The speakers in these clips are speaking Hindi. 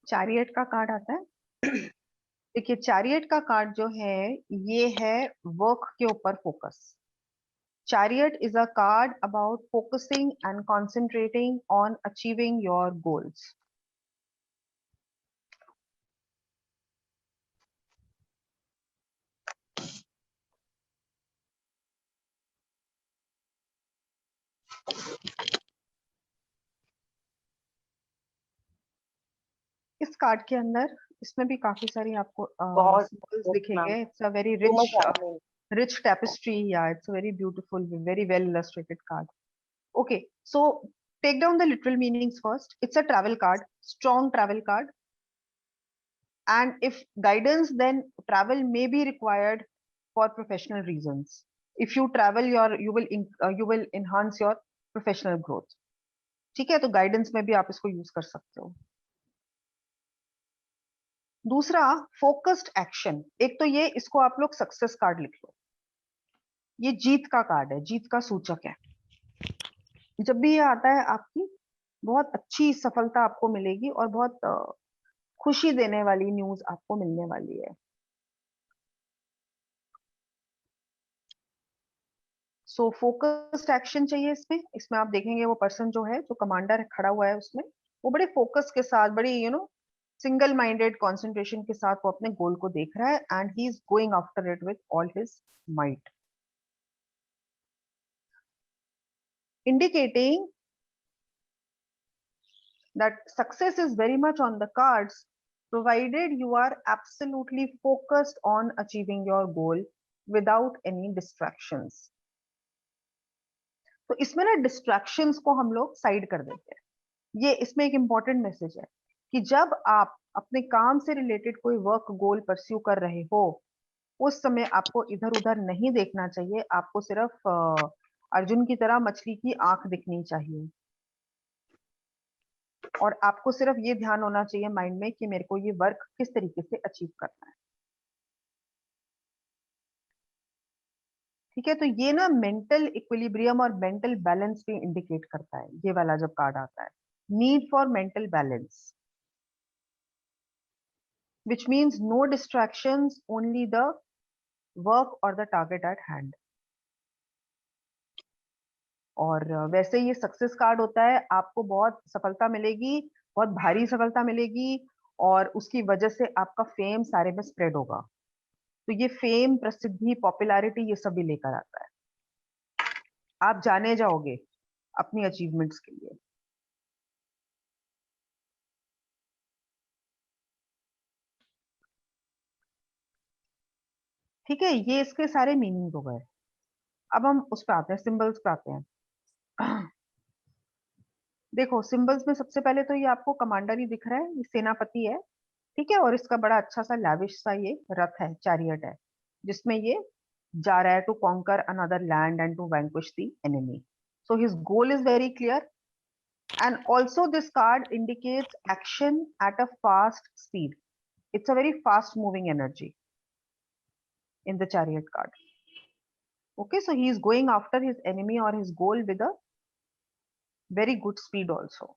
चैरियट का कार्ड आता है। देखिए चैरियट का कार्ड जो है ये है वर्क के ऊपर focus. Chariot is a card about focusing and concentrating on achieving your goals. इस कार्ड के अंदर इसमें भी काफी सारी आपको बहुत सिंबल्स yes, ma'am. दिखेंगे। It's a very Too much happening. rich tapestry. Yeah, it's a very beautiful, very well illustrated card. Okay, so take down the literal meanings first. It's a travel card, strong travel card. And if guidance, then travel may be required for professional reasons. If you travel, you will enhance your professional growth. ठीक है, तो गाइडेंस में भी आप इसको यूज कर सकते हो। दूसरा फोकस्ड एक्शन। एक तो ये, इसको आप लोग सक्सेस कार्ड लिख लो। ये जीत का कार्ड है, जीत का सूचक है। जब भी ये आता है आपकी बहुत अच्छी सफलता आपको मिलेगी और बहुत खुशी देने वाली न्यूज आपको मिलने वाली है। सो फोकस्ड एक्शन चाहिए इसमें। इसमें आप देखेंगे वो पर्सन जो है, जो कमांडर खड़ा हुआ है उसमें, वो बड़े फोकस के साथ, बड़ी सिंगल माइंडेड कंसंट्रेशन के साथ वो अपने गोल को देख रहा है and he is going after it with all his might, indicating that success is very much on the cards provided you are absolutely focused on achieving your goal without any distractions. तो इसमें ना डिस्ट्रैक्शंस को हम लोग साइड कर देते हैं। ये इसमें एक इंपॉर्टेंट मैसेज है कि जब आप अपने काम से रिलेटेड कोई वर्क गोल परस्यू कर रहे हो, उस समय आपको इधर उधर नहीं देखना चाहिए। आपको सिर्फ अर्जुन की तरह मछली की आंख दिखनी चाहिए और आपको सिर्फ ये ध्यान होना चाहिए माइंड में कि मेरे को ये वर्क किस तरीके से अचीव करना है। ठीक है, तो ये ना मेंटल इक्विलिब्रियम और मेंटल बैलेंस भी इंडिकेट करता है। ये वाला जब कार्ड आता है, need for mental balance, which means no distractions, only the work or the target at hand. और वैसे ये सक्सेस कार्ड होता है, आपको बहुत सफलता मिलेगी, बहुत भारी सफलता मिलेगी और उसकी वजह से आपका फेम सारे में स्प्रेड होगा। तो ये फेम, प्रसिद्धि, पॉपुलैरिटी, ये सभी लेकर आता है। आप जाने जाओगे अपनी अचीवमेंट्स के लिए। ठीक है, ये इसके सारे मीनिंग हो गए। अब हम उस पे आते हैं, सिंबल्स पे आते हैं। देखो सिंबल्स में सबसे पहले तो ये आपको कमांडर ही दिख रहा है, ये सेनापति है। ठीक है, और इसका बड़ा अच्छा सा लैविश सा ये रथ है, चैरियट है, जिसमें ये जा रहा है to conquer another land and to vanquish the enemy. So his goal is very clear and also this card indicates action at a fast speed. It's a very fast moving energy in the chariot card. Okay, so he is going after his enemy or his goal with a very good speed also.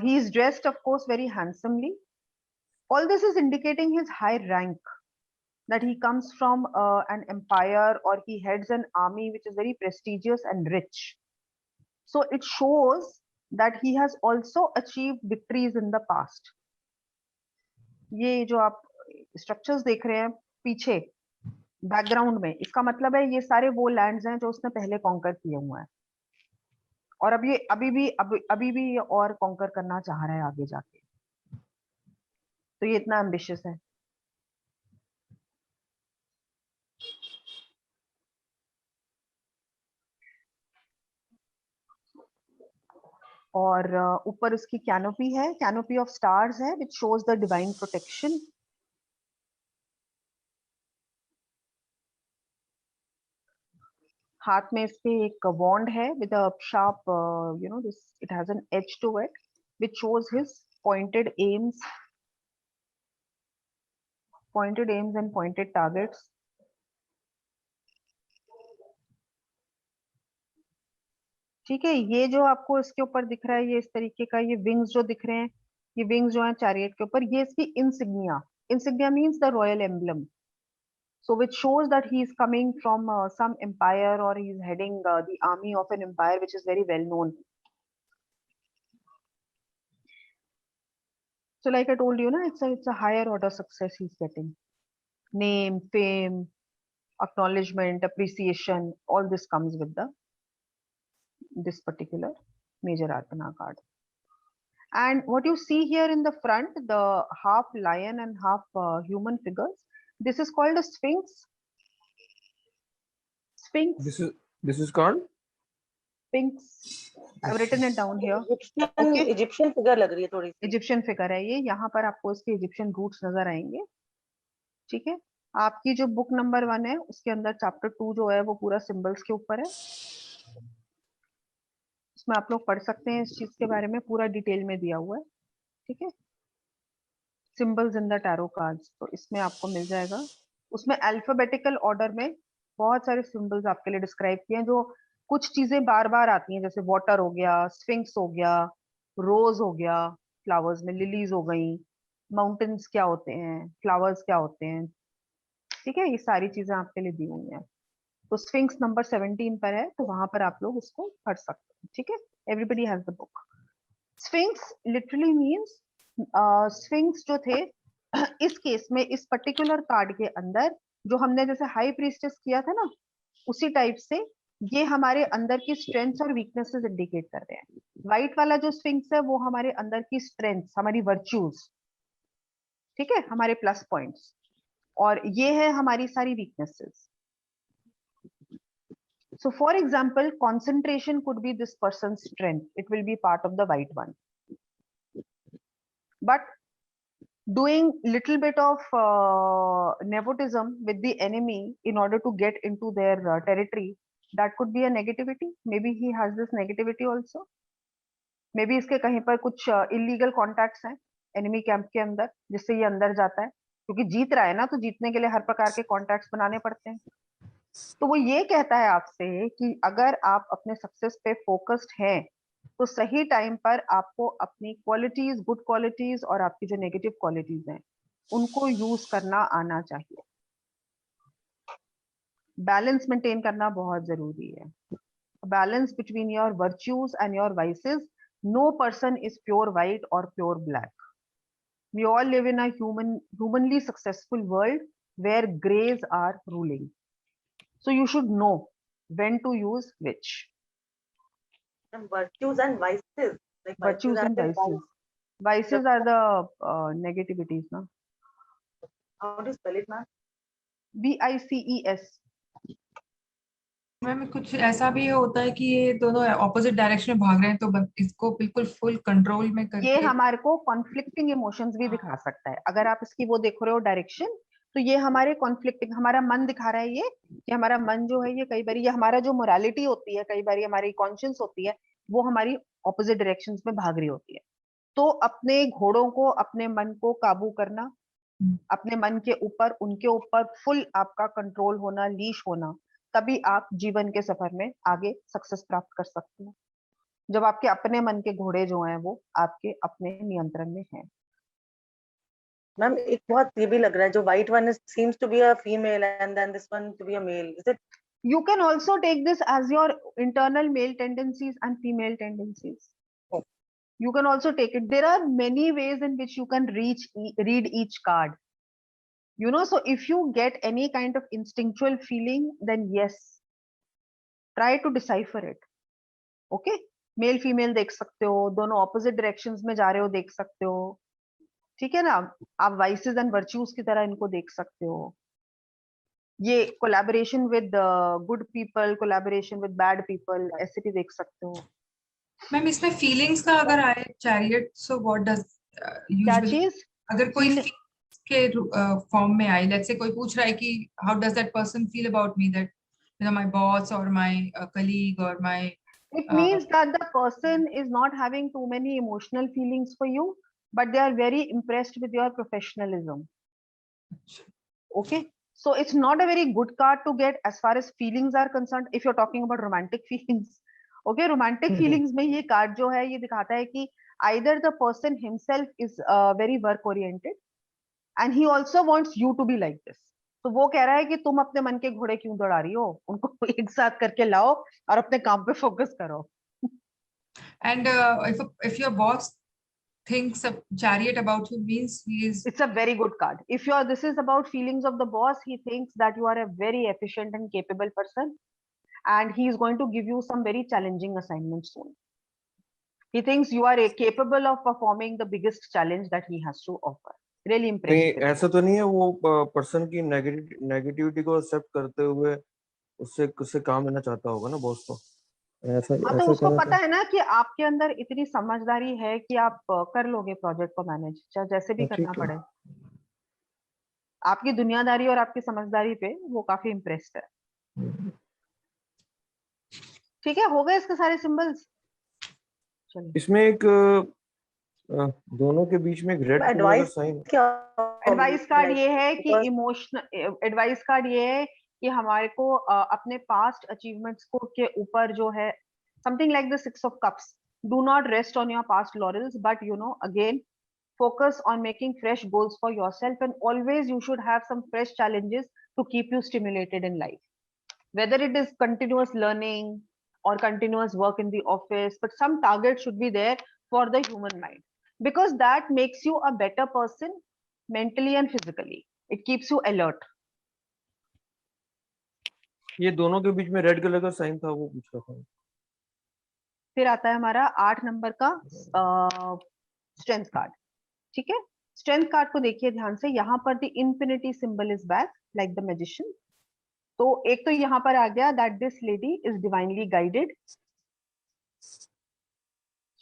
He is dressed, of course, very handsomely. All this is indicating his high rank, that he comes from an empire or he heads an army which is very prestigious and rich. So it shows that he has also achieved victories in the past. ये जो आप स्ट्रक्चर्स देख रहे हैं पीछे बैकग्राउंड में, इसका मतलब है ये सारे वो लैंड्स हैं जो उसने पहले कॉन्कर किए हुए हैं और अब ये अभी भी ये और कॉन्कर करना चाह रहा है आगे जाके। तो ये इतना एम्बिशियस है। और ऊपर उसकी कैनोपी है, कैनोपी ऑफ स्टार्स है which shows the divine protection. हाथ में इसके एक वॉन्ड है with a sharp, this it has an edge to it which shows his pointed aims and pointed targets. ठीक है, ये जो आपको इसके ऊपर दिख रहा है, ये इस तरीके का ये विंग्स जो दिख रहे हैं, ये विंग्स जो है चैरियट के ऊपर, ये इसकी insignia, insignia means the royal emblem, so which shows that he is coming from some empire, or he is heading the army of an empire which is very well known. So like I told you, na, it's a higher order success he's getting. Name, fame, acknowledgement, appreciation, all this comes with this particular major arcana card. And what you see here in the front, the half lion and half human figures, this is called a sphinx. Sphinx. This is called Sphinx. I've written it down here. Egyptian figure लग रही है थोड़ी सी। इजिप्शियन फिगर है ये, यहाँ पर आपको इसके इजिप्शियन रूट्स नजर आएंगे। ठीक है, आपकी जो बुक नंबर 1 है उसके अंदर चैप्टर 2 जो है वो पूरा सिंबल्स के ऊपर है, उसमें आप लोग पढ़ सकते हैं, इस चीज के बारे में पूरा डिटेल में दिया हुआ है। ठीक है, symbols in the tarot cards, तो इसमें आपको मिल जाएगा। उसमें अल्फाबेटिकल ऑर्डर में बहुत सारे सिंबल्स आपके लिए डिस्क्राइब किए हैं, जो कुछ चीजें बार बार आती हैं, जैसे वाटर हो गया, स्फिंक्स हो गया, रोज हो गया, फ्लावर्स में लिलीज हो गई, माउंटेन्स क्या होते हैं, फ्लावर्स क्या होते हैं। ठीक है, ये सारी चीजें आपके लिए दी हुई हैं। तो स्फिंक्स नंबर 17 पर है, तो वहां पर आप लोग उसको पढ़ सकते हैं। ठीक है, everybody has the book. Sphinx literally means, sphinx जो थे इस केस में, इस पर्टिकुलर कार्ड के अंदर, जो हमने जैसे हाई प्रीस्टेस किया था ना, उसी टाइप से ये हमारे अंदर की स्ट्रेंथ्स और वीकनेसेस इंडिकेट कर रहे हैं। व्हाइट वाला जो स्फिंक्स है वो हमारे अंदर की स्ट्रेंथ्स, हमारी वर्च्यूज, ठीक है, हमारे प्लस पॉइंट्स, और ये है हमारी सारी weaknesses. So for example, concentration could be this person's strength. It will be part of the white one. But doing little bit of nepotism with the enemy in order to get into their territory, that could be a negativity. Maybe he has this negativity also. Maybe इसके कहीं पर कुछ illegal contacts हैं enemy camp के अंदर, जिससे ये अंदर जाता है, क्योंकि जीत रहा है ना, तो जीतने के लिए हर प्रकार के contacts बनाने पड़ते हैं। तो वो ये कहता है आपसे कि अगर आप अपने सक्सेस पे फोकस्ड हैं, तो सही टाइम पर आपको अपनी क्वालिटीज, गुड क्वालिटीज और आपकी जो नेगेटिव क्वालिटीज हैं उनको यूज करना आना चाहिए। बैलेंस मेंटेन करना बहुत जरूरी है। Balance between your virtues and your vices. No person is pure white और pure black. We all live in a humanly successful world where greys are ruling. So you should know when to use which. And virtues and vices. Like Virtues and vices. Vices are the negativities, na? How do you spell it, ma'am? VICES. Ma'am कुछ ऐसा भी होता है कि ये दोनों ऑपोजिट डायरेक्शन में भाग रहे हैं, तो इसको बिल्कुल फुल कंट्रोल में करके ये हमारे को कॉन्फ्लिक्टिंग इमोशंस भी दिखा सकता है। अगर आप इसकी वो देख रहे हो डायरेक्शन, तो ये हमारे कॉन्फ्लिक्टिंग, हमारा मन दिखा रहा है ये कि हमारा मन जो है ये कई बार, ये हमारा जो मोरालिटी होती है, कई बार हमारी कॉन्शियंस होती है, वो हमारी ऑपोजिट डायरेक्शंस में भाग रही होती है। तो अपने घोड़ों को, अपने मन को काबू करना, अपने मन के ऊपर, उनके ऊपर फुल आपका कंट्रोल होना, लीश होना, तभी आप जीवन के सफर में आगे सक्सेस प्राप्त कर सकते हैं, जब आपके अपने मन के घोड़े जो हैं वो आपके अपने नियंत्रण में हैं। मैम एक बहुत ये भी लग रहा है, जो white one seems to be a female and then this one to be a male. Is it? You can also take this as your internal male tendencies and female tendencies. Oh. You can also take it. There are many ways in which you can read each card. You know, so if you get any kind of instinctual feeling, then yes, try to decipher it. Okay? Male female देख सकते हो, दोनों opposite directions में जा रहे हो देख सकते हो, ठीक है ना? आप वाइसेस एंड वर्च्यूज की तरह इनको देख सकते हो। ये collaboration with good people, collaboration with bad people, ऐसे भी देख सकते हो। मैम इसमें फीलिंग्स का अगर आए चैरियट, सो व्हाट डज क्या चीज? अगर कोई feelings के फॉर्म में आए, लेट्स से कोई पूछ रहा है कि how does that person feel about me, that you know my boss और माय कलीग और my, It means that the person is not having too many emotional feelings for you, but they are very impressed with your professionalism. Okay, so it's not a very good card to get as far as feelings are concerned, if you're talking about romantic feelings. Okay, romantic feelings में ये card जो है ये दिखाता है कि either the person himself is very work oriented and he also wants you to be like this. तो वो कह रहा है कि तुम अपने मन के घोड़े क्यों दौड़ा रही हो, उनको एक साथ करके लाओ और अपने काम पे फोकस करो. And if your boss thinks a chariot about you, means he is. It's a very good card. If this is about feelings of the boss, he thinks that you are a very efficient and capable person, and he is going to give you some very challenging assignments soon. He thinks you are capable of performing the biggest challenge that he has to offer. Really impressed. ऐसा तो नहीं है वो पर्सन की नेगेटिविटी को एक्सेप्ट करते हुए उससे काम लेना चाहता होगा ना बॉस को, ऐसा हाँ, तो उसको पता है ना कि आपके अंदर इतनी समझदारी है कि आप कर लोगे प्रोजेक्ट को मैनेज, चाहे जैसे भी करना पड़े. आपकी दुनियादारी और आपकी समझदारी पे वो काफी इम्प्रेस्ड है. ठीक है, हो गए इसके सारे सिंबल्स. इसमें एक दोनों के बीच में एक रेड कलर का साइन. एडवाइस कार्ड ये है कि इमोशनल एडवाइस कार्ड ये है कि हमारे को अपने पास्ट अचीवमेंट्स को के ऊपर जो है something like the 6 of cups. Do not rest on your past laurels, but again, focus on making fresh goals for yourself, and always you should have some fresh challenges to keep you stimulated in life. Whether it is continuous learning or continuous work in the office, but some target should be there for the human mind, because that makes you a better person mentally and physically. It keeps you alert. ये दोनों के बीच में रेड कलर का साइन था, वो पूछ रहा था. फिर आता है हमारा 8 नंबर का स्ट्रेंथ कार्ड. ठीक है, स्ट्रेंथ कार्ड को देखिए ध्यान से. यहाँ पर the infinity symbol is back like the magician. तो एक तो यहाँ पर आ गया that this lady is divinely guided.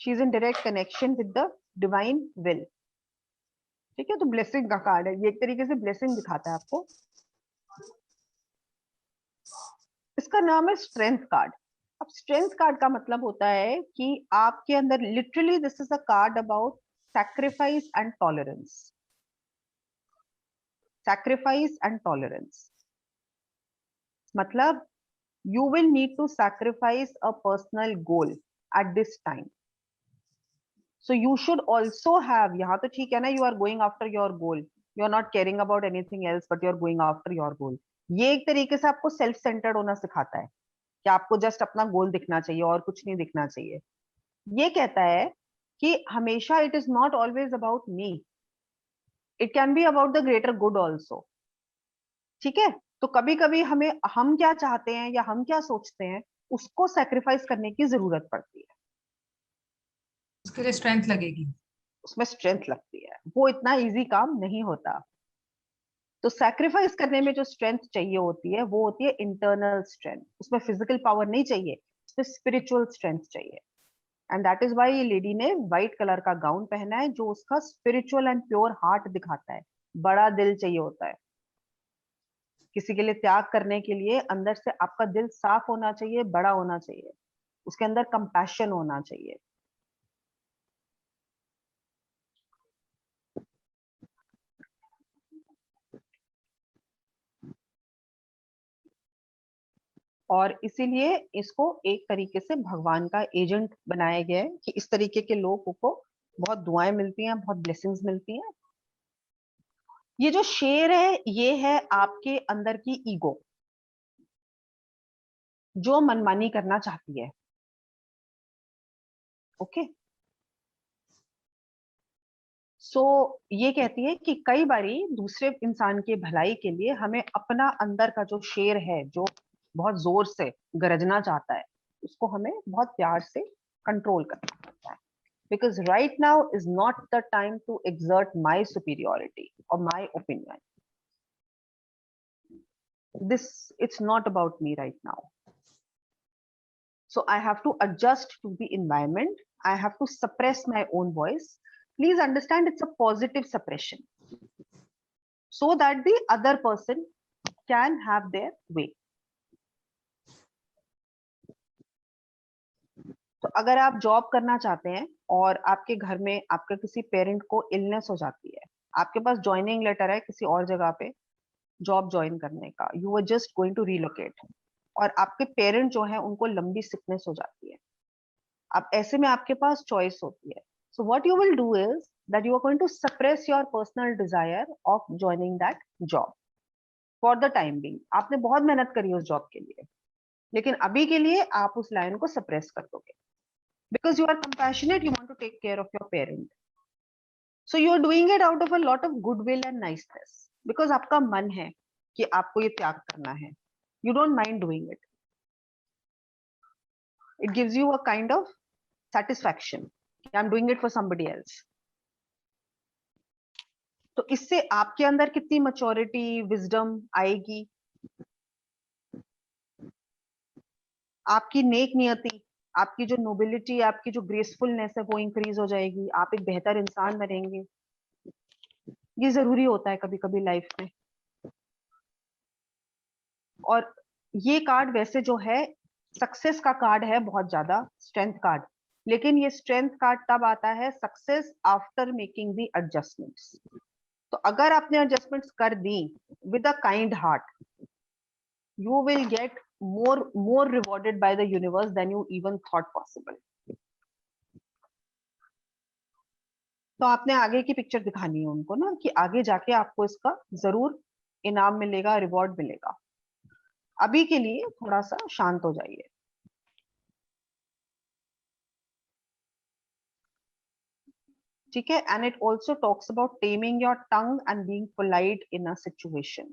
She is in direct connection with the divine will. ठीक है, तो ब्लेसिंग का कार्ड है ये, एक तरीके से ब्लेसिंग दिखाता है आपको. इसका नाम है स्ट्रेंथ कार्ड. अब स्ट्रेंथ कार्ड का मतलब होता है कि आपके अंदर literally this is a card about sacrifice and tolerance. Sacrifice and tolerance मतलब you will need to sacrifice a personal goal at this time. So you should also have, यहाँ तो ठीक है ना, you are going after your goal, you are not caring about anything else but you are going after your goal. ये एक तरीके से आपको सेल्फ सेंटर्ड होना सिखाता है कि आपको जस्ट अपना गोल दिखना चाहिए और कुछ नहीं दिखना चाहिए. ये कहता है कि हमेशा it is not always about me, it can be about the greater good also. ठीक है, तो कभी कभी हम क्या चाहते हैं या हम क्या सोचते हैं उसको सैक्रिफाइस करने की जरूरत पड़ती है. उसके लिए स्ट्रेंथ लगेगी, उसमें स्ट्रेंथ लगती है, वो इतना इजी काम नहीं होता. तो सैक्रिफाइस करने में जो स्ट्रेंथ चाहिए होती है वो होती है इंटरनल स्ट्रेंथ. उसमें फिजिकल पावर नहीं चाहिए, उसमें स्पिरिचुअल स्ट्रेंथ चाहिए. एंड दैट इज व्हाई ये लेडी ने व्हाइट कलर का गाउन पहना है जो उसका स्पिरिचुअल एंड प्योर हार्ट दिखाता है. बड़ा दिल चाहिए होता है किसी के लिए त्याग करने के लिए. अंदर से आपका दिल साफ होना चाहिए, बड़ा होना चाहिए, उसके अंदर कंपैशन होना चाहिए. और इसीलिए इसको एक तरीके से भगवान का एजेंट बनाया गया है कि इस तरीके के लोगों को बहुत दुआएं मिलती हैं, बहुत ब्लेसिंग्स मिलती हैं. ये जो शेर है ये है आपके अंदर की ईगो जो मनमानी करना चाहती है. ओके, सो ये कहती है कि कई बारी दूसरे इंसान के भलाई के लिए हमें अपना अंदर का जो शेर है जो बहुत जोर से गरजना चाहता है उसको हमें बहुत प्यार से कंट्रोल करना पड़ता है. Because right now is not the time to exert my superiority or my opinion. It's not about me right now. So I have to adjust to the environment. I have to suppress my own voice. Please understand it's a positive suppression so that the other person can have their way. तो अगर आप जॉब करना चाहते हैं और आपके घर में आपके किसी पेरेंट को इलनेस हो जाती है, आपके पास ज्वाइनिंग लेटर है किसी और जगह पे जॉब ज्वाइन करने का, you are just going to relocate, और आपके पेरेंट जो है उनको लंबी सिकनेस हो जाती है. अब ऐसे में आपके पास चॉइस होती है So what you will do is that you are going to suppress your personal desire of joining that job for the time being. आपने बहुत मेहनत करी उस जॉब के लिए, लेकिन अभी के लिए आप उस लाइन को सप्रेस कर दोगे, because you are compassionate, you want to take care of your parent. So you are doing it out of a lot of goodwill and niceness, because आपका मन है कि आपको ये त्याग करना है. You don't mind doing it. It gives you a kind of satisfaction. I'm doing it for somebody else. तो इससे आपके अंदर कितनी मैच्योरिटी, विजडम आएगी, आपकी नेक नियति, आपकी जो नोबिलिटी, आपकी जो ग्रेसफुलनेस है वो इंक्रीज हो जाएगी, आप एक बेहतर इंसान बनेंगे. ये जरूरी होता है कभी कभी लाइफ में. और ये कार्ड वैसे जो है सक्सेस का कार्ड है, बहुत ज्यादा स्ट्रेंथ कार्ड, लेकिन ये स्ट्रेंथ कार्ड तब आता है success after making the adjustments. तो अगर आपने एडजस्टमेंट्स कर दी with a kind heart, you will get more rewarded by the universe than you even thought possible. तो आपने आगे की पिक्चर दिखानी है उनको ना, कि आगे जाके आपको इसका जरूर इनाम मिलेगा, रिवॉर्ड मिलेगा. अभी के लिए थोड़ा सा शांत हो जाइए. ठीक है. And it also talks about taming your tongue and being polite in a situation.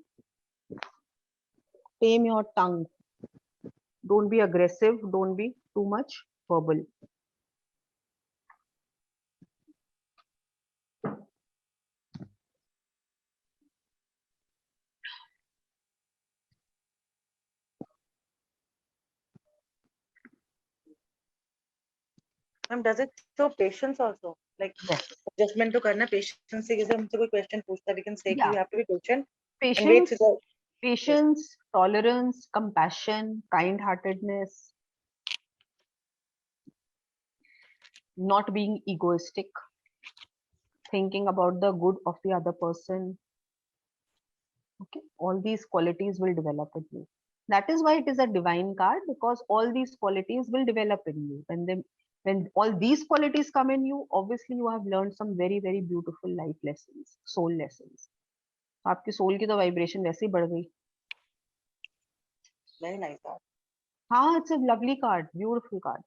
Tame your tongue. Don't be aggressive. Don't be too much verbal. Ma'am, does it show patience also? Like adjustment to करना, patience से जैसे हमसे कोई question पूछता है, we can say कि Yeah. you have to be patient and wait Patience, for the patience, tolerance, compassion, kind-heartedness, not being egoistic, thinking about the good of the other person. Okay, all these qualities will develop in you. That is why it is a divine card, because all these qualities will develop in you. When all these qualities come in you, obviously you have learned some very, very beautiful life lessons, soul lessons. आपकी soul की तो vibration वैसे ही बढ़ गई. very nice card. हाँ, it's a lovely card, beautiful card.